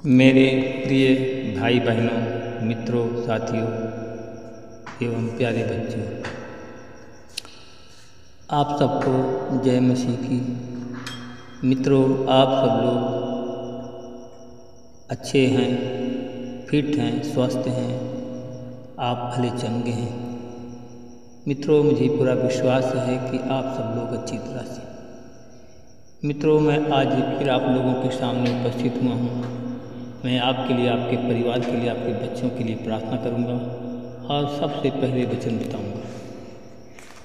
मेरे प्रिय भाई बहनों, मित्रों, साथियों एवं प्यारे बच्चों, आप सबको जय मसीह की। मित्रों, आप सब लोग अच्छे हैं, फिट हैं, स्वस्थ हैं, आप भले चंगे हैं। मित्रों, मुझे पूरा विश्वास है कि आप सब लोग अच्छी तरह से। मित्रों, मैं आज फिर आप लोगों के सामने उपस्थित हुआ हूँ। मैं आपके लिए, आपके परिवार के लिए, आपके बच्चों के लिए प्रार्थना करूंगा और सबसे पहले वचन बताऊंगा।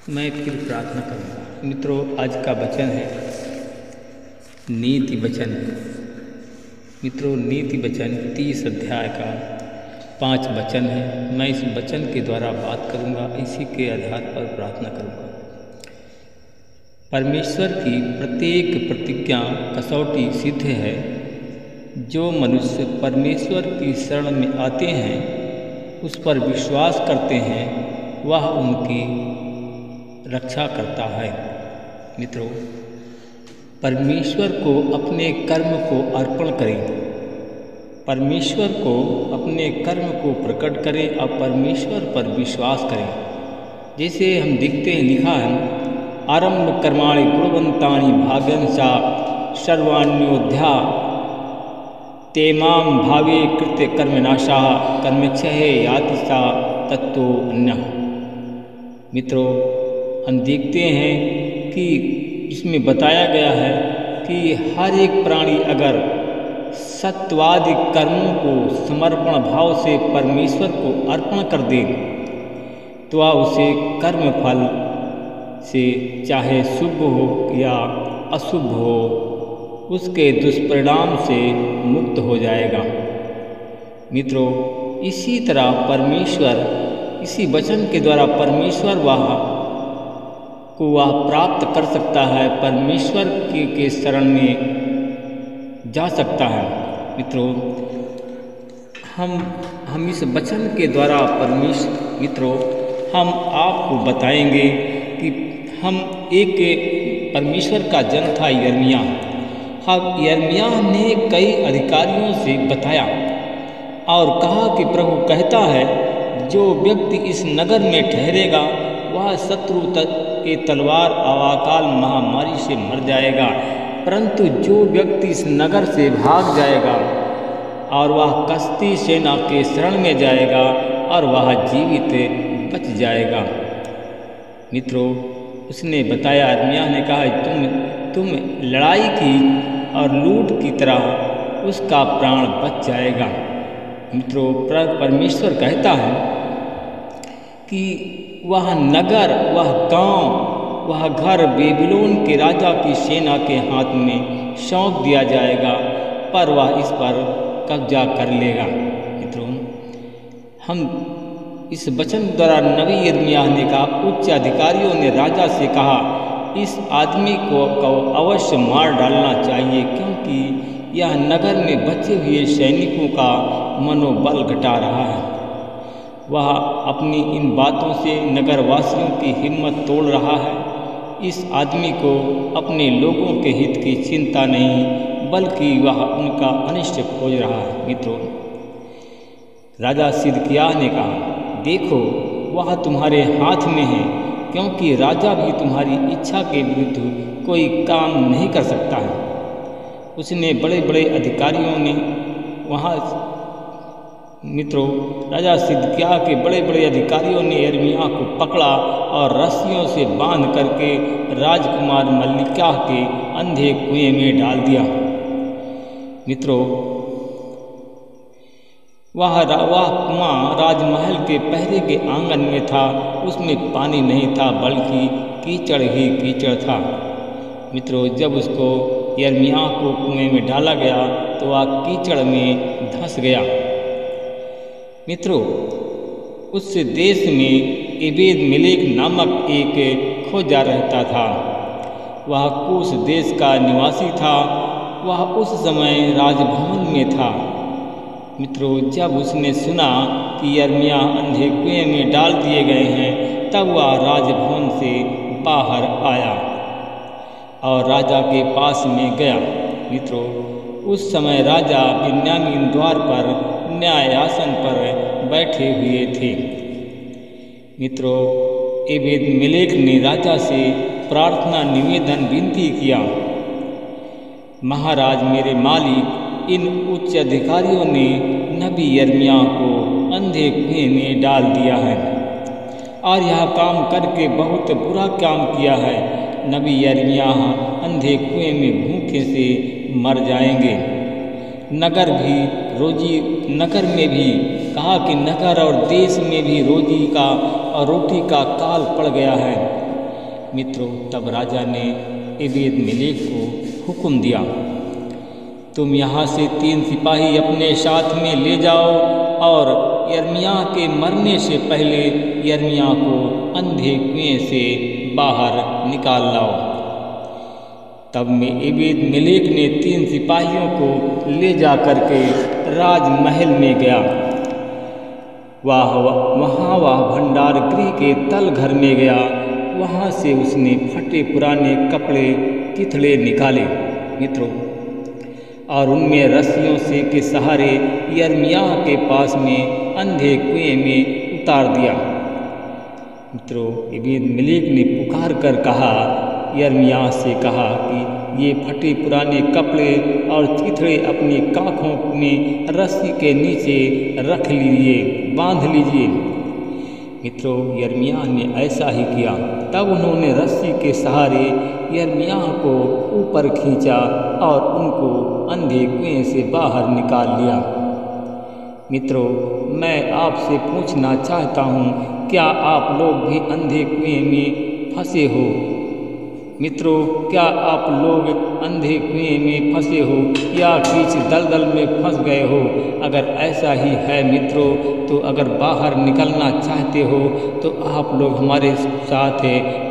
मैं फिर प्रार्थना करूंगा। मित्रों, आज का वचन है नीति वचन। मित्रों, नीति वचन 30 अध्याय का 5 वचन है। मैं इस वचन के द्वारा बात करूंगा, इसी के आधार पर प्रार्थना करूंगा। परमेश्वर की प्रत्येक प्रतिज्ञा कसौटी सिद्ध है। जो मनुष्य परमेश्वर की शरण में आते हैं, उस पर विश्वास करते हैं, वह उनकी रक्षा करता है। मित्रों, परमेश्वर को अपने कर्म को अर्पण करें। परमेश्वर को अपने कर्म को प्रकट करें और परमेश्वर पर विश्वास करें। जैसे हम देखते हैं, लिखा है, आरंभ कर्माणि कुर्वन्तानि भाग्यंसा सर्वाण्योऽध्या तेमां भावे कृत्य कर्मनाशा कर्मक्षय याति सा तत्तो अन्यः। मित्रों, हम देखते हैं कि इसमें बताया गया है कि हर एक प्राणी अगर सत्वादि कर्मों को समर्पण भाव से परमेश्वर को अर्पण कर दे, तो वह उसे कर्म फल से चाहे शुभ हो या अशुभ हो, उसके दुष्परिणाम से मुक्त हो जाएगा। मित्रों, इसी तरह परमेश्वर, इसी वचन के द्वारा परमेश्वर वह प्राप्त कर सकता है, परमेश्वर के शरण में जा सकता है। मित्रों, हम इस वचन के द्वारा मित्रों, हम आपको बताएंगे कि हम एक परमेश्वर का जन था यिर्मयाह। यिर्मयाह ने कई अधिकारियों से बताया और कहा कि प्रभु कहता है, जो व्यक्ति इस नगर में ठहरेगा वह शत्रु के तलवार और अकाल महामारी से मर जाएगा, परंतु जो व्यक्ति इस नगर से भाग जाएगा और वह कसदी सेना के शरण में जाएगा और वह जीवित बच जाएगा। मित्रों, उसने बताया, यिर्मयाह ने कहा, तुम लड़ाई की और लूट की तरह उसका प्राण बच जाएगा। मित्रों, परमेश्वर कहता है कि वह नगर, वह गांव, वह घर बेबीलोन के राजा की सेना के हाथ में सौंप दिया जाएगा, पर वह इस पर कब्जा कर लेगा। मित्रों, हम इस वचन द्वारा नबी यिर्मयाह ने कहा, उच्च अधिकारियों ने राजा से कहा, इस आदमी को अवश्य मार डालना चाहिए, क्योंकि यह नगर में बचे हुए सैनिकों का मनोबल घटा रहा है। वह अपनी इन बातों से नगरवासियों की हिम्मत तोड़ रहा है। इस आदमी को अपने लोगों के हित की चिंता नहीं, बल्कि वह उनका अनिष्ट खोज रहा है। मित्रों, राजा सिदकिय्याह ने कहा, देखो, वह तुम्हारे हाथ में है, क्योंकि राजा भी तुम्हारी इच्छा के विरुद्ध कोई काम नहीं कर सकता है। उसने बड़े बड़े अधिकारियों ने मित्रों, राजा सिदकिय्याह के बड़े बड़े अधिकारियों ने यिर्मयाह को पकड़ा और रस्सियों से बांध करके राजकुमार मल्लिकाह के अंधे कुएं में डाल दिया। मित्रों, वह कुआं राजमहल के पहरे के आंगन में था। उसमें पानी नहीं था, बल्कि कीचड़ ही कीचड़ था। मित्रों, जब उसको यिर्मयाह को कुएं में डाला गया तो वह कीचड़ में धंस गया। मित्रों, उस देश में एबेद-मेलेक नामक एक खोजा रहता था। वह कूश देश का निवासी था। वह उस समय राजभवन में था। मित्रों, जब उसने सुना कि यिर्मयाह अंधे कुएं में डाल दिए गए हैं, तब वह राजभवन से बाहर आया और राजा के पास में गया। मित्रों, उस समय राजा बिन्यामीन द्वार पर न्यायासन पर बैठे हुए थे। मित्रों, एबेद-मेलेक ने राजा से प्रार्थना निवेदन विनती किया, महाराज मेरे मालिक, इन उच्च अधिकारियों ने नबी यिर्मयाह को अंधे कुएं में डाल दिया है और यह काम करके बहुत बुरा काम किया है। नबी यिर्मयाह अंधे कुएं में भूखे से मर जाएंगे। नगर में भी कहा कि नगर और देश में भी रोजी का और रोटी का काल पड़ गया है। मित्रों, तब राजा ने एबेद-मेलेक को हुक्म दिया, तुम यहाँ से 3 सिपाही अपने साथ में ले जाओ और यिर्मयाह के मरने से पहले यिर्मयाह को अंधे कुएं से बाहर निकाल लाओ। तब में एबेद-मेलेक ने 3 सिपाहियों को ले जा करके राजमहल में गया। वहाँ भंडार गृह के तल घर में गया। वहाँ से उसने फटे पुराने कपड़े चिथड़े निकाले मित्रों, और उनमें रस्सियों से के सहारे यिर्मयाह के पास में अंधे कुएं में उतार दिया। मित्रों, एबेद-मेलेक ने पुकार कर कहा, यिर्मयाह से कहा कि ये फटे पुराने कपड़े और चिथड़े अपनी काखों में रस्सी के नीचे रख लीजिए, बांध लीजिए। मित्रों, यिर्मयाह ने ऐसा ही किया। तब उन्होंने रस्सी के सहारे यिर्मयाह को ऊपर खींचा और उनको अंधे कुएं से बाहर निकाल लिया। मित्रों, मैं आपसे पूछना चाहता हूँ, क्या आप लोग भी अंधे कुएं में फंसे हो? मित्रों, क्या आप लोग अंधे कुएं में फंसे हो या कीच दलदल में फंस गए हो? अगर ऐसा ही है मित्रों, तो अगर बाहर निकलना चाहते हो तो आप लोग हमारे साथ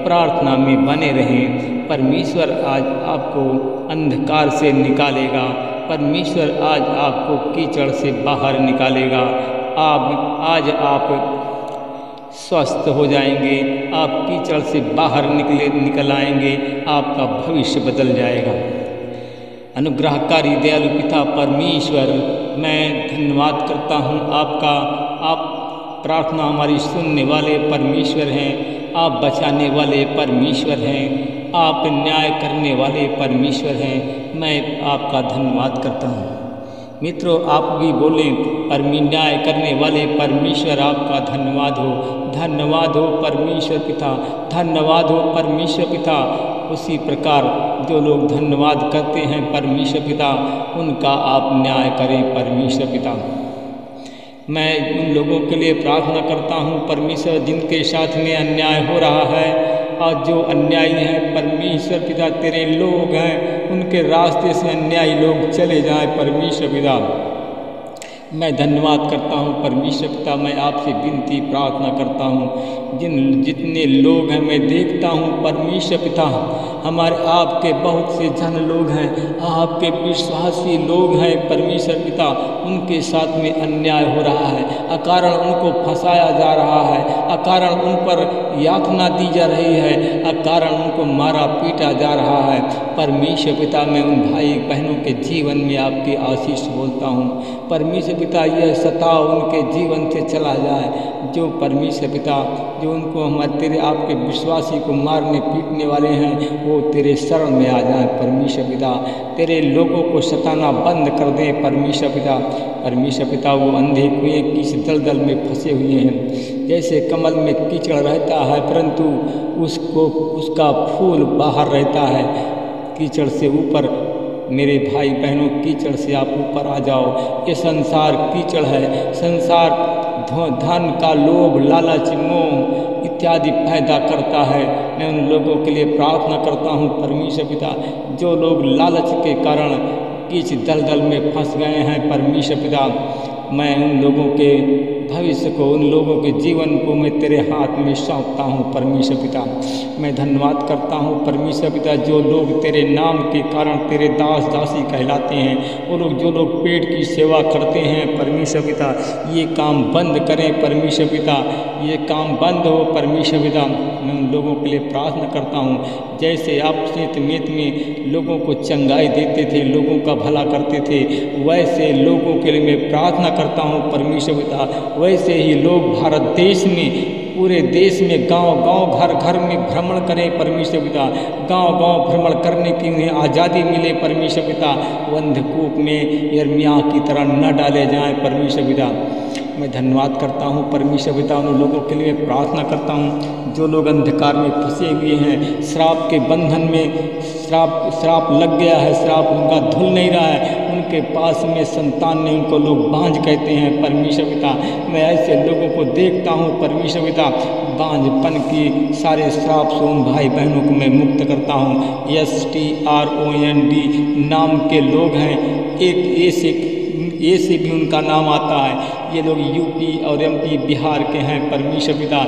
प्रार्थना में बने रहें। परमेश्वर आज आपको अंधकार से निकालेगा। परमेश्वर आज आपको कीचड़ से बाहर निकालेगा। आज आप स्वस्थ हो जाएंगे, आप कीचड़ से बाहर निकल आएंगे, आपका भविष्य बदल जाएगा। अनुग्रहकारी दयालु पिता परमेश्वर, मैं धन्यवाद करता हूँ आपका। आप प्रार्थना हमारी सुनने वाले परमेश्वर हैं, आप बचाने वाले परमेश्वर हैं, आप न्याय करने वाले परमेश्वर हैं। मैं आपका धन्यवाद करता हूँ। मित्रों, आप भी बोलें, न्याय करने वाले परमेश्वर आपका धन्यवाद हो। धन्यवाद हो परमेश्वर पिता, धन्यवाद हो परमेश्वर पिता। उसी प्रकार जो लोग धन्यवाद करते हैं परमेश्वर पिता, उनका आप न्याय करें परमेश्वर पिता। मैं उन लोगों के लिए प्रार्थना करता हूँ परमेश्वर, जिनके साथ में अन्याय हो रहा है और जो अन्यायी हैं परमेश्वर पिता, तेरे लोग हैं, उनके रास्ते से अन्यायी लोग चले जाएं परमेश्वर पिता। मैं धन्यवाद करता हूँ परमेश्वर पिता। मैं आपसे विनती प्रार्थना करता हूँ, जितने लोग हैं मैं देखता हूँ परमेश्वर पिता, हमारे आपके बहुत से जन लोग हैं, आपके विश्वासी लोग हैं परमेश्वर पिता, उनके साथ में अन्याय हो रहा है, अकारण उनको फंसाया जा रहा है, अकारण उन पर यातना दी जा रही है, अकारण उनको मारा पीटा जा रहा है परमेश्वर पिता। मैं उन भाई बहनों के जीवन में आपकी आशीष बोलता हूँ परमेश्वर पिता। यह सताव उनके जीवन से चला जाए, जो परमेश्वर पिता जो उनको हमारे तेरे आपके विश्वासी को मारने पीटने वाले हैं, वो तेरे शरण में आ जाए परमेश्वर पिता। तेरे लोगों को सताना बंद कर दें परमेश्वर पिता। परमेश्वर पिता, वो अंधे कुएं की इस दलदल में फंसे हुए हैं। जैसे कमल में कीचड़ रहता है परंतु उसका फूल बाहर रहता है, कीचड़ से ऊपर मेरे भाई बहनों, कीचड़ से आप ऊपर आ जाओ। ये संसार कीचड़ है, संसार धन का लोभ, लालच, मोह इत्यादि पैदा करता है। मैं उन लोगों के लिए प्रार्थना करता हूँ परमेश्वर पिता, जो लोग लालच के कारण कीच दलदल में फंस गए हैं परमेश्वर पिता। मैं उन लोगों के भविष्य को, उन लोगों के जीवन को मैं तेरे हाथ में सौंपता हूँ परमेश्वर पिता। मैं धन्यवाद करता हूँ परमेश्वर पिता, जो लोग तेरे नाम के कारण तेरे दास दासी कहलाते हैं, वो लोग जो लोग पेट की सेवा करते हैं परमेश्वर पिता, ये काम बंद करें परमेश्वर पिता, ये काम बंद हो परमेश्वर पिता। मैं उन लोगों के लिए प्रार्थना करता हूँ। जैसे आप सीत में लोगों को चंगाई देते थे, लोगों का भला करते थे, वैसे लोगों के लिए मैं प्रार्थना करता हूँ परमेश्वर पिता। वैसे ही लोग भारत देश में, पूरे देश में गांव-गांव, घर-घर में भ्रमण करें परमेश्वर पिता। गांव-गांव भ्रमण करने की उन्हें आज़ादी मिले परमेश्वर पिता। वो अंधकूप में यिर्मयाह की तरह न डाले जाएं परमेश्वर पिता। मैं धन्यवाद करता हूँ परमेश्वर पिता। उन लोगों के लिए प्रार्थना करता हूँ जो लोग अंधकार में फंसे हुए हैं, श्राप के बंधन में श्राप लग गया है, श्राप उनका धुल नहीं रहा है, उनके पास में संतान ने उनको लोग बांझ कहते हैं परमेश्वर पिता। मैं ऐसे लोगों को देखता हूँ परमेश्वर पिता। बांझपन की सारे श्राप से उन भाई बहनों को मैं मुक्त करता हूँ। STROND नाम के लोग हैं, एक ए से भी उनका नाम आता है। ये लोग UP और MP बिहार के हैं परमेश्वर पिता।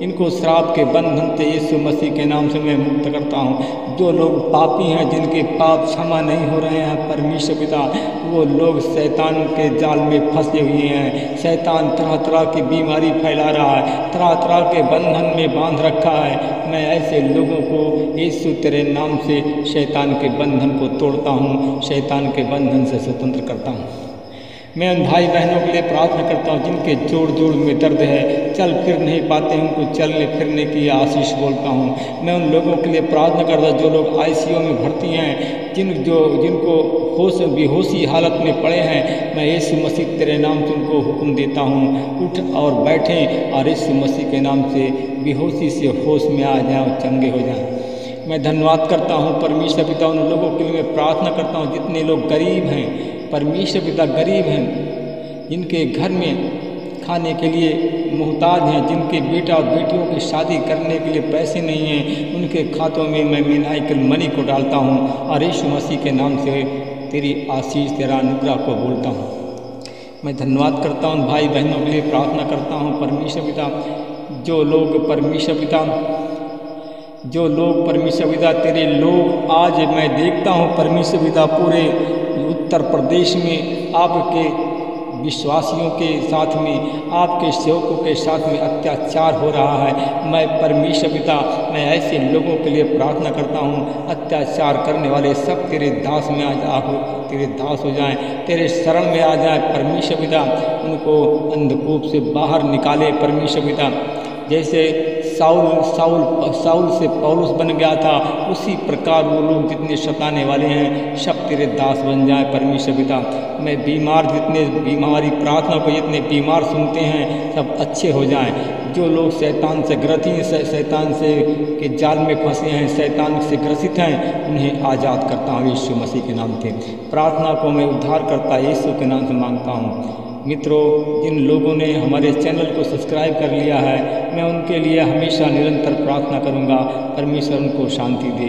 इनको श्राप के बंधन से यीशु मसीह के नाम से मैं मुक्त करता हूँ। जो लोग पापी हैं, जिनके पाप क्षमा नहीं हो रहे हैं परमेश्वर पिता, वो लोग शैतान के जाल में फंसे हुए हैं। शैतान तरह तरह की बीमारी फैला रहा है, तरह तरह के बंधन में बांध रखा है। मैं ऐसे लोगों को यीशु तेरे नाम से शैतान के बंधन को तोड़ता हूँ, शैतान के बंधन से स्वतंत्र करता हूँ। मैं उन भाई बहनों के लिए प्रार्थना करता हूँ जिनके जोड़ जोड़ में दर्द है, चल फिर नहीं पाते हैं, उनको चलने फिरने की आशीष बोलता हूँ। मैं उन लोगों के लिए प्रार्थना करता हूँ जो लोग ICU में भर्ती हैं, जिनको बेहोशी हालत में पड़े हैं। मैं यीशु मसीह तेरे नाम से उनको हुक्म देता हूँ, उठ और बैठें और यीशु मसीह के नाम से बेहोशी से होश में आ जाएं और चंगे हो जाएं। मैं धन्यवाद करता हूँ परमेश्वर पिता। उन लोगों के लिए मैं प्रार्थना करता हूँ जितने लोग गरीब हैं परमेश्वर पिता, गरीब हैं, जिनके घर में खाने के लिए मोहताज हैं, जिनके बेटा और बेटियों की शादी करने के लिए पैसे नहीं हैं, उनके खातों में मैं मिनाइकल मनी को डालता हूँ और यीशु मसीह के नाम से तेरी आशीष, तेरा अनुग्रह को बोलता हूँ। मैं धन्यवाद करता हूँ भाई बहनों के लिए प्रार्थना करता हूँ परमेश्वर पिता। जो लोग परमेश्वर पिता तेरे लोग, आज मैं देखता हूँ परमेश्वर पिता पूरे उत्तर प्रदेश में आपके विश्वासियों के साथ में, आपके सेवकों के साथ में अत्याचार हो रहा है। मैं परमेश्वर पिता, मैं ऐसे लोगों के लिए प्रार्थना करता हूँ, अत्याचार करने वाले सब तेरे दास में तेरे दास हो जाएं, तेरे शरण में आ जाएं परमेश्वर पिता। उनको अंधकूप से बाहर निकाले परमेश्वर पिता। जैसे साउल से पौलुस बन गया था, उसी प्रकार वो लोग जितने सताने वाले हैं सब तेरे दास बन जाए परमेश्वर पिता। मैं जितने बीमारी प्रार्थना को जितने बीमार सुनते हैं सब अच्छे हो जाएं। जो लोग शैतान से शैतान से के जाल में फंसे हैं, शैतान से ग्रसित हैं, उन्हें आज़ाद करता हूँ यीशु मसीह के नाम से। प्रार्थना को मैं उद्धारकर्ता यीशु के नाम से मांगता हूँ। मित्रों, जिन लोगों ने हमारे चैनल को सब्सक्राइब कर लिया है, मैं उनके लिए हमेशा निरंतर प्रार्थना करूंगा। परमेश्वर उनको शांति दे।